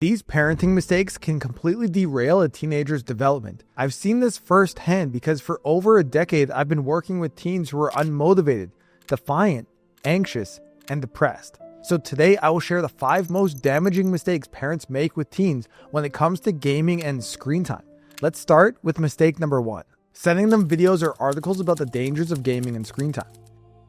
These parenting mistakes can completely derail a teenager's development. I've seen this firsthand because for over a decade, I've been working with teens who are unmotivated, defiant, anxious, and depressed. So today, I will share the 5 most damaging mistakes parents make with teens when it comes to gaming and screen time. Let's start with mistake number 1, sending them videos or articles about the dangers of gaming and screen time.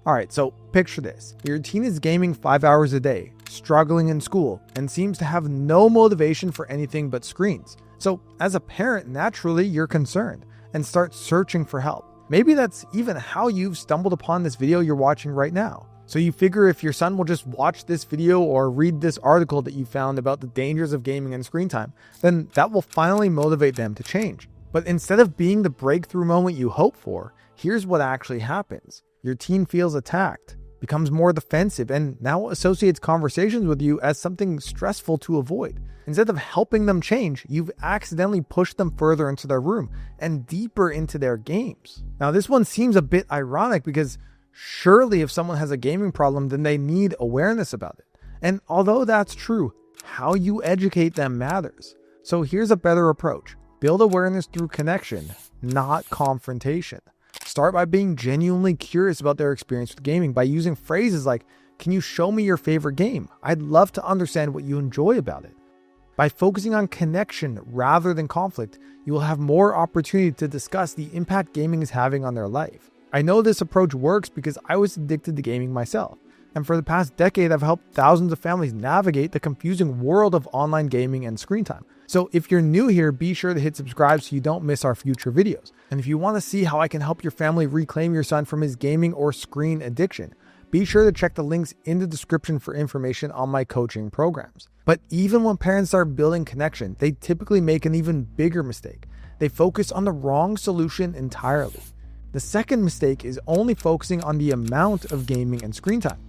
Alright, so picture this. Your teen is gaming 5 hours a day, struggling in school, and seems to have no motivation for anything but screens. So as a parent, naturally you're concerned and start searching for help. Maybe that's even how you've stumbled upon this video you're watching right now. So you figure if your son will just watch this video or read this article that you found about the dangers of gaming and screen time, then that will finally motivate them to change. But instead of being the breakthrough moment you hope for, here's what actually happens. Your teen feels attacked, becomes more defensive, and now associates conversations with you as something stressful to avoid. Instead of helping them change, you've accidentally pushed them further into their room and deeper into their games. Now, this one seems a bit ironic because surely if someone has a gaming problem, then they need awareness about it. And although that's true, how you educate them matters. So here's a better approach. Build awareness through connection, not confrontation. Start by being genuinely curious about their experience with gaming by using phrases like, "Can you show me your favorite game? I'd love to understand what you enjoy about it." By focusing on connection rather than conflict, you will have more opportunity to discuss the impact gaming is having on their life. I know this approach works because I was addicted to gaming myself. And for the past decade, I've helped thousands of families navigate the confusing world of online gaming and screen time. So if you're new here, be sure to hit subscribe so you don't miss our future videos. And if you want to see how I can help your family reclaim your son from his gaming or screen addiction, be sure to check the links in the description for information on my coaching programs. But even when parents start building connection, they typically make an even bigger mistake. They focus on the wrong solution entirely. The second mistake is only focusing on the amount of gaming and screen time.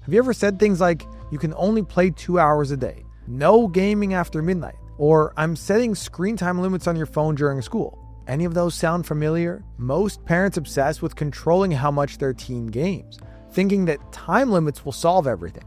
Have you ever said things like, "You can only play 2 hours a day, no gaming after midnight," or "I'm setting screen time limits on your phone during school"? Any of those sound familiar? Most parents obsess with controlling how much their teen games, thinking that time limits will solve everything.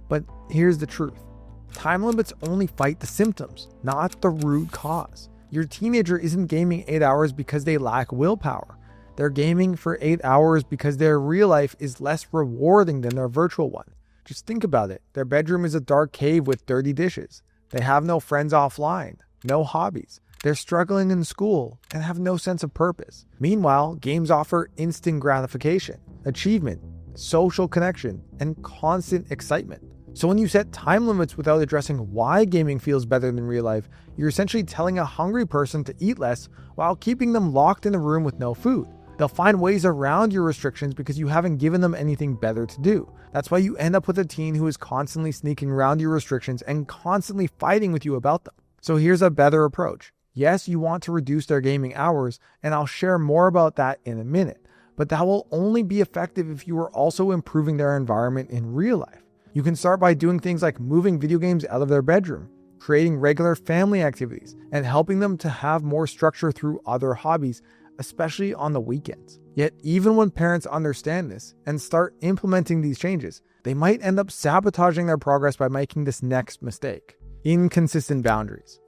But here's the truth. Time limits only fight the symptoms, not the root cause. Your teenager isn't gaming 8 hours because they lack willpower. They're gaming for 8 hours because their real life is less rewarding than their virtual one. Just think about it. Their bedroom is a dark cave with dirty dishes. They have no friends offline, no hobbies. They're struggling in school and have no sense of purpose. Meanwhile, games offer instant gratification, achievement, social connection, and constant excitement. So when you set time limits without addressing why gaming feels better than real life, you're essentially telling a hungry person to eat less while keeping them locked in a room with no food. They'll find ways around your restrictions because you haven't given them anything better to do. That's why you end up with a teen who is constantly sneaking around your restrictions and constantly fighting with you about them. So here's a better approach. Yes, you want to reduce their gaming hours, and I'll share more about that in a minute. But that will only be effective if you are also improving their environment in real life. You can start by doing things like moving video games out of their bedroom, creating regular family activities, and helping them to have more structure through other hobbies, especially on the weekends. Yet even when parents understand this and start implementing these changes, they might end up sabotaging their progress by making this next mistake: inconsistent boundaries.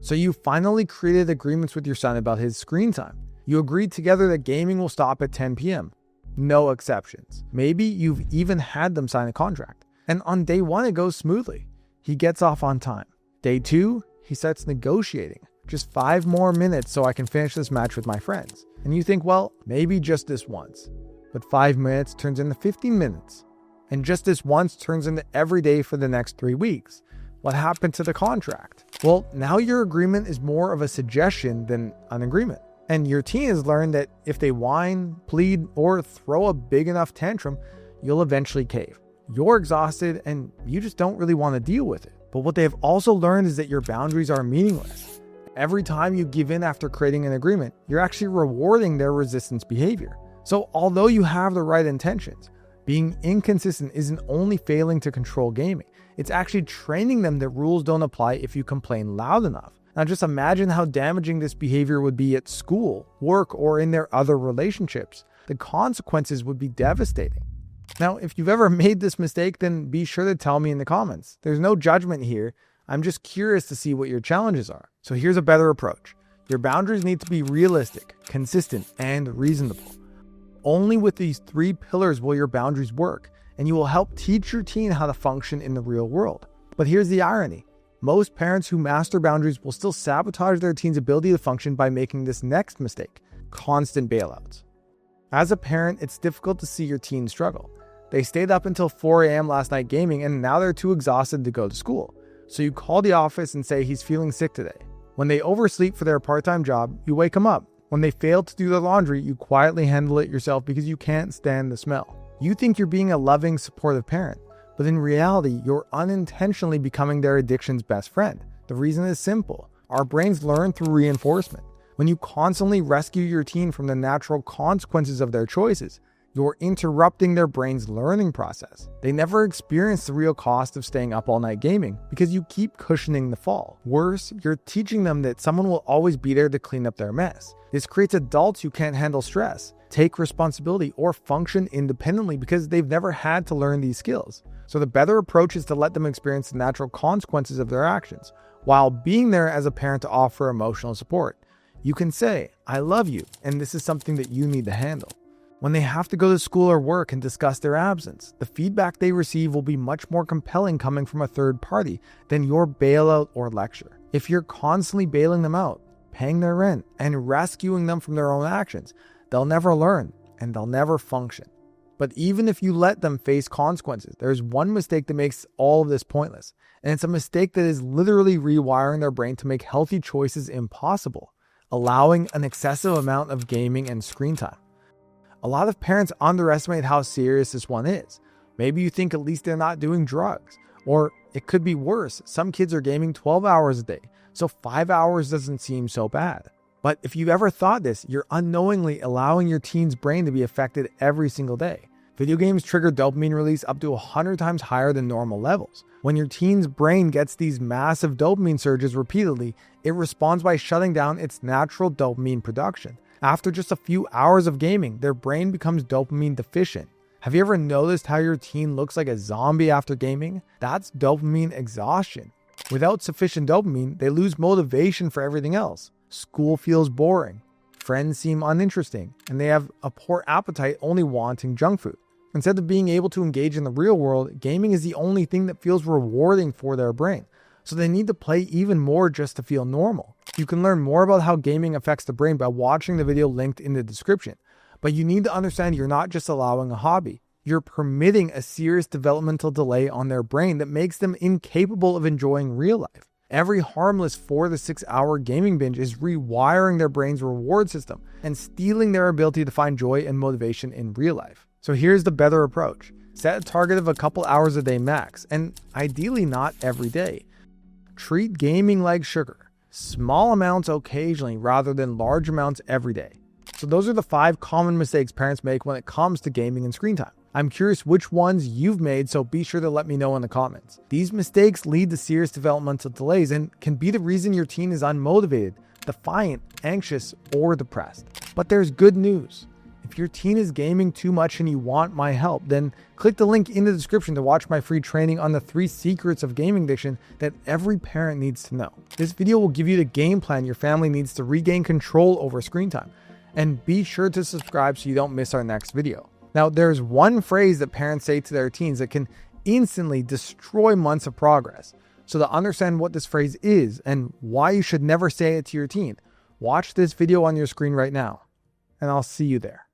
So you finally created agreements with your son about his screen time. You agreed together that gaming will stop at 10 p.m. No exceptions. Maybe you've even had them sign a contract. And on day 1, it goes smoothly. He gets off on time. Day 2, he starts negotiating. Just 5 more minutes so I can finish this match with my friends. And you think, well, maybe just this once. But 5 minutes turns into 15 minutes. And just this once turns into every day for the next 3 weeks. What happened to the contract? Well, now your agreement is more of a suggestion than an agreement. And your teen has learned that if they whine, plead, or throw a big enough tantrum, you'll eventually cave. You're exhausted and you just don't really want to deal with it. But what they've also learned is that your boundaries are meaningless. Every time you give in after creating an agreement, you're actually rewarding their resistance behavior. So although you have the right intentions, being inconsistent isn't only failing to control gaming, it's actually training them that rules don't apply if you complain loud enough. Now just imagine how damaging this behavior would be at school, work, or in their other relationships. The consequences would be devastating. Now, if you've ever made this mistake, then be sure to tell me in the comments. There's no judgment here. I'm just curious to see what your challenges are. So here's a better approach. Your boundaries need to be realistic, consistent, and reasonable. Only with these 3 pillars will your boundaries work, and you will help teach your teen how to function in the real world. But here's the irony. Most parents who master boundaries will still sabotage their teen's ability to function by making this next mistake: constant bailouts. As a parent, it's difficult to see your teen struggle. They stayed up until 4 a.m. last night gaming, and now they're too exhausted to go to school. So you call the office and say he's feeling sick today. When they oversleep for their part-time job, you wake them up. When they fail to do their laundry, you quietly handle it yourself because you can't stand the smell. You think you're being a loving, supportive parent, but in reality, you're unintentionally becoming their addiction's best friend. The reason is simple. Our brains learn through reinforcement. When you constantly rescue your teen from the natural consequences of their choices, you're interrupting their brain's learning process. They never experience the real cost of staying up all night gaming because you keep cushioning the fall. Worse, you're teaching them that someone will always be there to clean up their mess. This creates adults who can't handle stress, take responsibility, or function independently because they've never had to learn these skills. So the better approach is to let them experience the natural consequences of their actions, while being there as a parent to offer emotional support. You can say, "I love you, and this is something that you need to handle." When they have to go to school or work and discuss their absence, the feedback they receive will be much more compelling coming from a third party than your bailout or lecture. If you're constantly bailing them out, paying their rent, and rescuing them from their own actions, they'll never learn and they'll never function. But even if you let them face consequences, there's one mistake that makes all of this pointless. And it's a mistake that is literally rewiring their brain to make healthy choices impossible, allowing an excessive amount of gaming and screen time. A lot of parents underestimate how serious this one is. Maybe you think at least they're not doing drugs. Or it could be worse. Some kids are gaming 12 hours a day, so 5 hours doesn't seem so bad. But if you've ever thought this, you're unknowingly allowing your teen's brain to be affected every single day. Video games trigger dopamine release up to 100 times higher than normal levels. When your teen's brain gets these massive dopamine surges repeatedly, it responds by shutting down its natural dopamine production. After just a few hours of gaming, their brain becomes dopamine deficient. Have you ever noticed how your teen looks like a zombie after gaming? That's dopamine exhaustion. Without sufficient dopamine, they lose motivation for everything else. School feels boring, friends seem uninteresting, and they have a poor appetite, only wanting junk food. Instead of being able to engage in the real world, gaming is the only thing that feels rewarding for their brain. So they need to play even more just to feel normal. You can learn more about how gaming affects the brain by watching the video linked in the description. But you need to understand you're not just allowing a hobby. You're permitting a serious developmental delay on their brain that makes them incapable of enjoying real life. Every harmless 4 to 6 hour gaming binge is rewiring their brain's reward system and stealing their ability to find joy and motivation in real life. So here's the better approach. Set a target of a couple hours a day max, and ideally not every day. Treat gaming like sugar. Small amounts occasionally rather than large amounts every day. So those are the 5 common mistakes parents make when it comes to gaming and screen time. I'm curious which ones you've made, so be sure to let me know in the comments. These mistakes lead to serious developmental delays and can be the reason your teen is unmotivated, defiant, anxious, or depressed. But there's good news. If your teen is gaming too much and you want my help, then click the link in the description to watch my free training on the 3 secrets of gaming addiction that every parent needs to know. This video will give you the game plan your family needs to regain control over screen time. And be sure to subscribe so you don't miss our next video. Now, there's one phrase that parents say to their teens that can instantly destroy months of progress. So to understand what this phrase is and why you should never say it to your teen, watch this video on your screen right now, and I'll see you there.